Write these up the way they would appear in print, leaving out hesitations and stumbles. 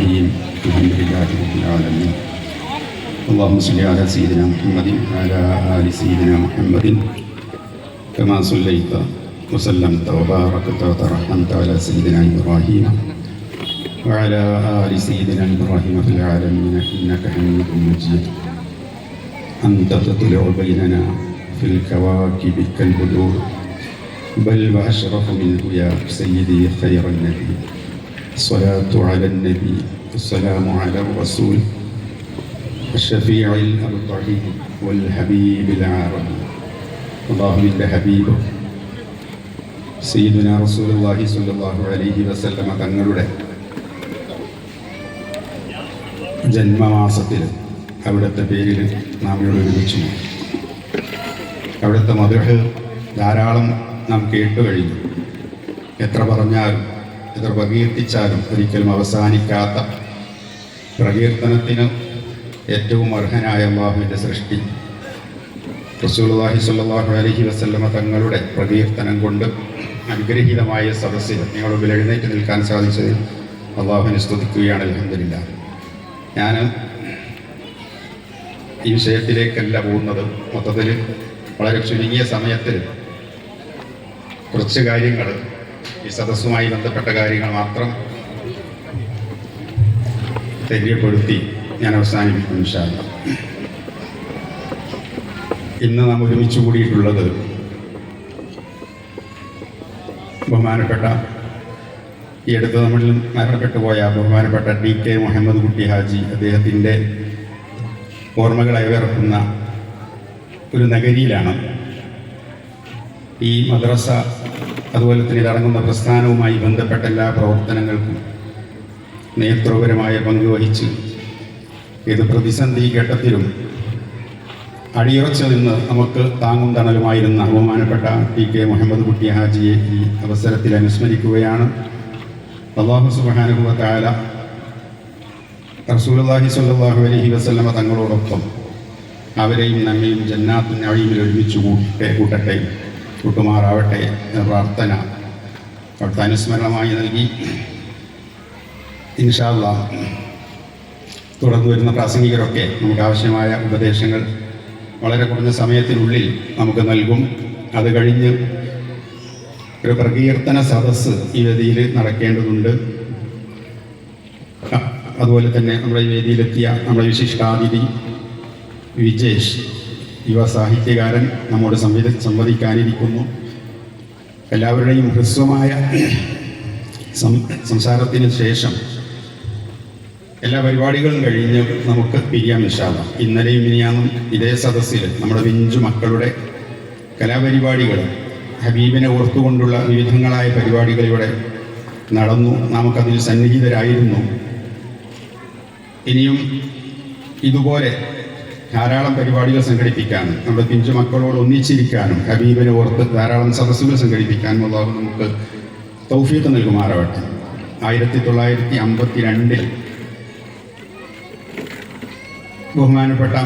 الرحيم الحمد لله رب العالمين اللهم صل على سيدنا محمد وعلى آل سيدنا محمد كما صليت وسلمت وباركت وترحمت على سيدنا إبراهيم وعلى آل سيدنا إبراهيم في العالمين إنك حميد مجيد أنت تطلع بيننا في الكواكب كالبدور بل وأشرف منه يا سيدي خير النبي الصلاة على النبي السلام على الرسول الشفيع الأرضعي والحبيب العربي اللهم إنت حبيبه സയ്യിദുനാ റസൂലുള്ളാഹി സ്വല്ലല്ലാഹു അലൈഹി വസല്ലമ തങ്ങളുടെ ജന്മമാസത്തിൽ അവിടുത്തെ പേരിൽ നാം ഇവിടെ ഒരുമിച്ചു. അവിടുത്തെ മദ്ഹ് ധാരാളം നാം കേട്ടു കഴിഞ്ഞു. എത്ര പറഞ്ഞാലും എത്ര പ്രകീർത്തിച്ചാലും ഒരിക്കലും അവസാനിക്കാത്ത പ്രകീർത്തനത്തിന് ഏറ്റവും അർഹനായ അല്ലാഹുവിൻ്റെ സൃഷ്ടി റസൂലുള്ളാഹി സ്വല്ലല്ലാഹു അലൈഹി വസല്ലമ തങ്ങളുടെ പ്രകീർത്തനം കൊണ്ട് അനുഗ്രഹീതമായ സദസ്സിൽ നിങ്ങളുടെ മുമ്പിൽ എഴുന്നേറ്റ് നിൽക്കാൻ സാധിച്ചതിൽ അല്ലാഹുവിനെ സ്തുതിക്കുകയാണ്. അൽഹംദുലില്ലാഹ്. ഞാൻ ഈ വിഷയത്തിലേക്കല്ല പോകുന്നത്. മൊത്തത്തിൽ വളരെ ചുരുങ്ങിയ സമയത്തിൽ കുറച്ച് കാര്യങ്ങൾ, ഈ സദസ്സുമായി ബന്ധപ്പെട്ട കാര്യങ്ങൾ മാത്രം തെര്യപ്പെടുത്തി ഞാൻ അവസാനിപ്പിക്കും ഇൻഷാ അല്ലാഹ്. ഇന്ന് നാം ഒരുമിച്ച് കൂടിയിട്ടുള്ളത് ബഹുമാനപ്പെട്ട ഈ അടുത്ത് നമ്മളിൽ മരണപ്പെട്ടു പോയ ബഹുമാനപ്പെട്ട DK മുഹമ്മദ് കുട്ടി ഹാജി അദ്ദേഹത്തിൻ്റെ ഓർമ്മകൾ അയവിറക്കുന്ന ഒരു നഗരിയിലാണ്. ഈ മദ്രസ അതുപോലെ തന്നെ ഇതടങ്ങുന്ന പ്രസ്ഥാനവുമായി ബന്ധപ്പെട്ട എല്ലാ പ്രവർത്തനങ്ങൾക്കും നേതൃപരമായ പങ്കുവഹിച്ച് ഏത് പ്രതിസന്ധി ഘട്ടത്തിലും അടിയുറച്ചു നിന്ന് നമുക്ക് താങ്ങും തണലുമായിരുന്ന ബഹുമാനപ്പെട്ട DK മുഹമ്മദ് കുട്ടി ഹാജിയെ ഈ അവസരത്തിൽ അനുസ്മരിക്കുകയാണ്. അല്ലാഹു സുബ്ഹാനഹു വ തആല റസൂലുള്ളാഹി സ്വല്ലല്ലാഹു അലൈഹി വസല്ലമ തങ്ങളോടൊപ്പം അവരെയും നമ്മയും ജന്നാത്തുൻ നഈമിൽ ഒരുമിച്ച് കൂട്ടട്ടെ, കൂട്ടുമാറാവട്ടെ എന്ന പ്രാർത്ഥന അവിടുത്തെ അനുസ്മരണമായി നൽകി ഇൻഷാ അല്ലാഹ് തുടർന്ന് വരുന്ന പ്രാസംഗികരൊക്കെ നമുക്ക് ആവശ്യമായ ഉപദേശങ്ങൾ വളരെ കുറഞ്ഞ സമയത്തിനുള്ളിൽ നമുക്ക് നൽകും. അത് കഴിഞ്ഞ് ഒരു പ്രകീർത്തന സദസ്സ് ഈ വേദിയിൽ നടക്കേണ്ടതുണ്ട്. അതുപോലെ തന്നെ നമ്മുടെ ഈ വേദിയിലെത്തിയ നമ്മുടെ വിശിഷ്ടാതിഥി വിജേഷ്, യുവ സാഹിത്യകാരൻ, നമ്മോട് സംവദിക്കാനിരിക്കുന്നു. എല്ലാവരുടെയും ഹ്രസ്വമായ സംസാരത്തിന് ശേഷം എല്ലാ പരിപാടികളും കഴിഞ്ഞ് നമുക്ക് പിരിയാം ഇൻഷാ അല്ലാഹ്. ഇന്നലെയും ഇനിയാന്നും ഇതേ സദസ്സിൽ നമ്മുടെ പിഞ്ചു മക്കളുടെ കലാപരിപാടികൾ, ഹബീബിനെ ഓർത്തുകൊണ്ടുള്ള വിവിധങ്ങളായ പരിപാടികൾ ഇവിടെ നടന്നു. നമുക്കതിൽ സന്നിഹിതരായിരുന്നു. ഇനിയും ഇതുപോലെ ധാരാളം പരിപാടികൾ സംഘടിപ്പിക്കാനും നമ്മുടെ പിഞ്ചു മക്കളോട് ഒന്നിച്ചിരിക്കാനും ഹബീബിനെ ഓർത്ത് ധാരാളം സദസ്സുകൾ സംഘടിപ്പിക്കാനും അല്ലാഹു നമുക്ക് തൗഫീഖ് നൽകുമാറാവട്ടെ. 1952 ബഹുമാനപ്പെട്ട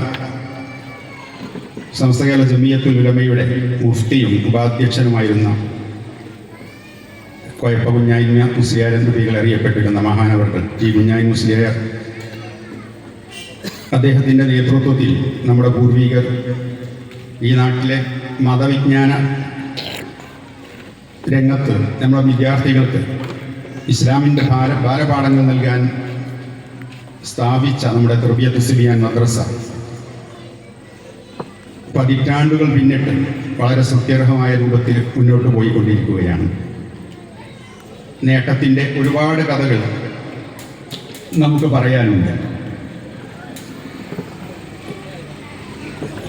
സമസ്തകേരള ജമിയത്തുൽ ഉലമയുടെ മുഫ്തിയും ഉപാധ്യക്ഷനുമായിരുന്ന കോയപ്പ കുഞ്ഞായ്മ മുസ്ലിയാർ എന്ന പേരിൽ അറിയപ്പെട്ടിരുന്ന മഹാനവർകൾ T കുഞ്ഞായി മുസ്ലിയാർ, അദ്ദേഹത്തിൻ്റെ നേതൃത്വത്തിൽ നമ്മുടെ പൂർവികർ ഈ നാട്ടിലെ മതവിജ്ഞാന രംഗത്ത് നമ്മുടെ വിദ്യാർത്ഥികൾക്ക് ഇസ്ലാമിൻ്റെ ബാലപാഠങ്ങൾ നൽകാൻ സ്ഥാപിച്ച നമ്മുടെ തർബിയത്ത് സുബിയാൻ മദ്രസ പതിറ്റാണ്ടുകൾ പിന്നിട്ട് വളരെ സുത്യർഹമായ രൂപത്തിൽ മുന്നോട്ട് പോയിക്കൊണ്ടിരിക്കുകയാണ്. നേട്ടത്തിൻ്റെ ഒരുപാട് കഥകൾ നമുക്ക് പറയാനുണ്ട്.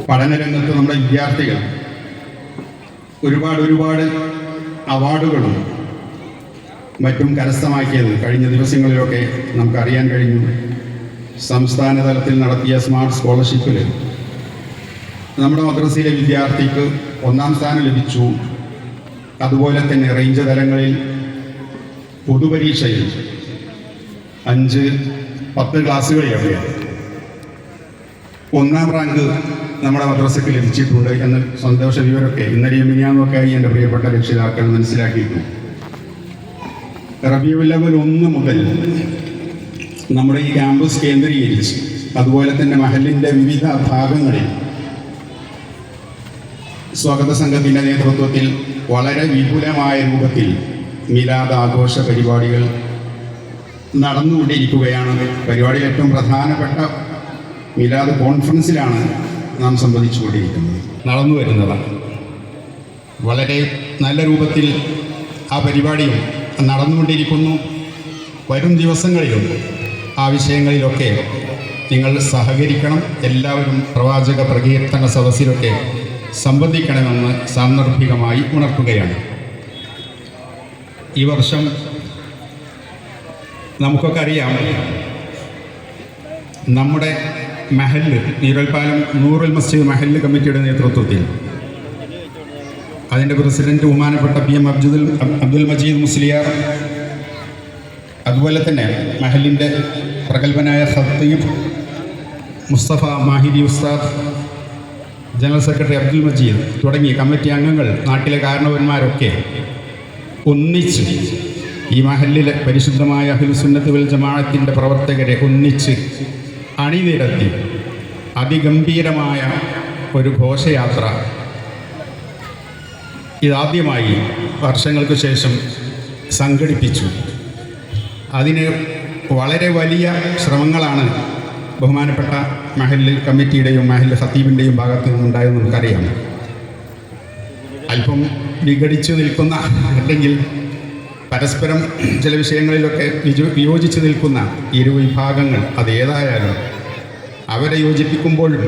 പഠനരംഗത്ത് നമ്മുടെ വിദ്യാർത്ഥികൾ ഒരുപാട് അവാർഡുകളും മറ്റും കരസ്ഥമാക്കിയത് കഴിഞ്ഞ ദിവസങ്ങളിലൊക്കെ നമുക്കറിയാൻ കഴിഞ്ഞു. സംസ്ഥാന തലത്തിൽ നടത്തിയ സ്മാർട്ട് സ്കോളർഷിപ്പിൽ നമ്മുടെ മദ്രസയിലെ വിദ്യാർത്ഥിക്ക് 1ാം സ്ഥാനം ലഭിച്ചു. അതുപോലെ തന്നെ റേഞ്ച് തലങ്ങളിൽ പൊതുപരീക്ഷയിൽ 5-10 ക്ലാസ്സുകളിലൊക്കെ 1ാം റാങ്ക് നമ്മുടെ മദ്രസയ്ക്ക് ലഭിച്ചിട്ടുണ്ട് എന്ന സന്തോഷ വിവരമൊക്കെ ഇന്നലെയും മിനിയാന്നൊക്കെ എൻ്റെ പ്രിയപ്പെട്ട രക്ഷിതാക്കൾ മനസ്സിലാക്കിയിട്ടുണ്ട്. റബീഉൽ അവ്വൽ 1 മുതൽ നമ്മുടെ ഈ ക്യാമ്പസ് കേന്ദ്രീകരിച്ച് അതുപോലെ തന്നെ മഹലിൻ്റെ വിവിധ ഭാഗങ്ങളിൽ സ്വാഗത സംഘത്തിൻ്റെ നേതൃത്വത്തിൽ വളരെ വിപുലമായ രൂപത്തിൽ മിലാദ് ആഘോഷ പരിപാടികൾ നടന്നുകൊണ്ടിരിക്കുകയാണ്. പരിപാടിയിൽ ഏറ്റവും പ്രധാനപ്പെട്ട മിലാദ് കോൺഫറൻസിലാണ് നാം സംബന്ധിച്ചുകൊണ്ടിരിക്കുന്നത്, നടന്നു വരുന്നതാണ്. വളരെ നല്ല രൂപത്തിൽ ആ പരിപാടിയും നടന്നുകൊണ്ടിരിക്കുന്നു. വരും ദിവസങ്ങളിലും ആ വിഷയങ്ങളിലൊക്കെ നിങ്ങൾ സഹകരിക്കണം. എല്ലാവരും പ്രവാചക പ്രകീർത്തന സദസ്സിലൊക്കെ സംബന്ധിക്കണമെന്ന് സാന്ദർഭികമായി ഉണർത്തുകയാണ്. ഈ വർഷം നമുക്കൊക്കെ അറിയാം, നമ്മുടെ മഹല്ല് നീരൽപ്പാലം നൂറുൽ മസ്ജിദ് മഹല്ല് കമ്മിറ്റിയുടെ നേതൃത്വത്തിൽ അതിൻ്റെ പ്രസിഡന്റ് ബഹുമാനപ്പെട്ട PM അബ്ദുൽ മജീദ് മുസ്ലിയാർ, അതുപോലെ തന്നെ മഹലിൻ്റെ പ്രഗത്ഭനായ ഖത്തീബ് മുസ്തഫ മാഹിദി ഉസ്താദ്, ജനറൽ സെക്രട്ടറി അബ്ദുൽ മജീദ് തുടങ്ങിയ കമ്മിറ്റി അംഗങ്ങൾ, നാട്ടിലെ കാരണവന്മാരൊക്കെ ഒന്നിച്ച് ഈ മഹല്ലിലെ പരിശുദ്ധമായ അഹ്ലുസുന്നത്ത് വൽ ജമാഅത്തിൻ്റെ പ്രവർത്തകരെ ഒന്നിച്ച് അണിനിരത്തി അതിഗംഭീരമായ ഒരു ഘോഷയാത്ര ഇതാദ്യമായി വർഷങ്ങൾക്ക് ശേഷം സംഘടിപ്പിച്ചു. അതിന് വളരെ വലിയ ശ്രമങ്ങളാണ് ബഹുമാനപ്പെട്ട മഹല്ല് കമ്മിറ്റിയുടെയും മഹല്ല് ഖത്തീബിൻ്റെയും ഭാഗത്തു നിന്നുണ്ടായെന്ന് നമുക്കറിയാം. അല്പം വിഘടിച്ചു നിൽക്കുന്ന, അല്ലെങ്കിൽ പരസ്പരം ചില വിഷയങ്ങളിലൊക്കെ വിയോജിച്ച് നിൽക്കുന്ന ഇരു വിഭാഗങ്ങൾ, അതേതായാലും അവരെ യോജിപ്പിക്കുമ്പോഴും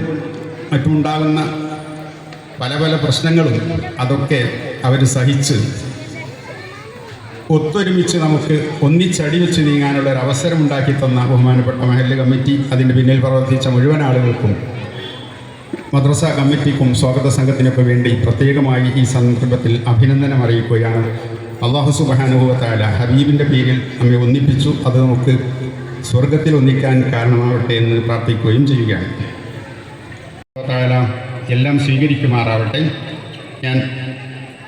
മറ്റുമുണ്ടാകുന്ന പല പല പ്രശ്നങ്ങളും അതൊക്കെ അവർ സഹിച്ച് ഒത്തൊരുമിച്ച് നമുക്ക് ഒന്നിച്ചടി വെച്ച് നീങ്ങാനുള്ള ഒരു അവസരം ഉണ്ടാക്കി തന്ന ബഹുമാനപ്പെട്ട മഹല്ല് കമ്മിറ്റി, അതിൻ്റെ പിന്നിൽ പ്രവർത്തിച്ച മുഴുവൻ ആളുകൾക്കും മദ്രസ കമ്മിറ്റിക്കും സ്വാഗത സംഘത്തിനൊക്കെ വേണ്ടി പ്രത്യേകമായി ഈ സന്ദർഭത്തിൽ അഭിനന്ദനം അറിയിക്കുകയാണ്. അല്ലാഹു സുബ്ഹാനഹു വ തആല ഹബീബിൻ്റെ പേരിൽ നമ്മെ ഒന്നിപ്പിച്ചു. അത് നമുക്ക് സ്വർഗത്തിൽ ഒന്നിക്കാൻ കാരണമാവട്ടെ എന്ന് പ്രാർത്ഥിക്കുകയും ചെയ്യുകയാണ്. തആല എല്ലാം സ്വീകരിക്കുമാറാവട്ടെ. ഞാൻ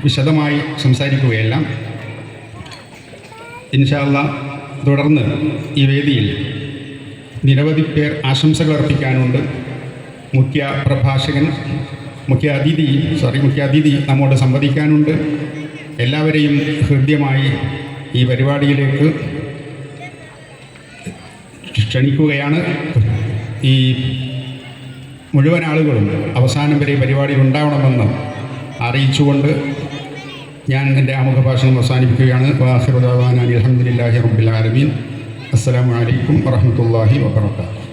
വിശദമായി സംസാരിക്കുകയല്ല. ഇൻഷാ അല്ലാഹ് തുടർന്ന് ഈ വേദിയിൽ നിരവധി പേർ ആശംസകൾ അർപ്പിക്കാനുണ്ട്. മുഖ്യ അതിഥി നമ്മോട് സംവദിക്കാനുണ്ട്. എല്ലാവരെയും ഹൃദ്യമായി ഈ പരിപാടിയിലേക്ക് ക്ഷണിക്കുകയാണ്. ഈ മുഴുവൻ ആളുകളും അവസാനം വരെ പരിപാടിയിൽ ഉണ്ടാവണമെന്ന് അറിയിച്ചുകൊണ്ട് ഞാൻ എൻ്റെ ആമുഖ ഭാഷണം അവസാനിപ്പിക്കുകയാണ്. വആഖിറു ദഅവാനാ അൽഹംദുലില്ലാഹി റബ്ബിൽ ആലമീൻ. അസ്സലാമു അലൈക്കും വറഹ്മത്തുള്ളാഹി വബറകാതുഹു.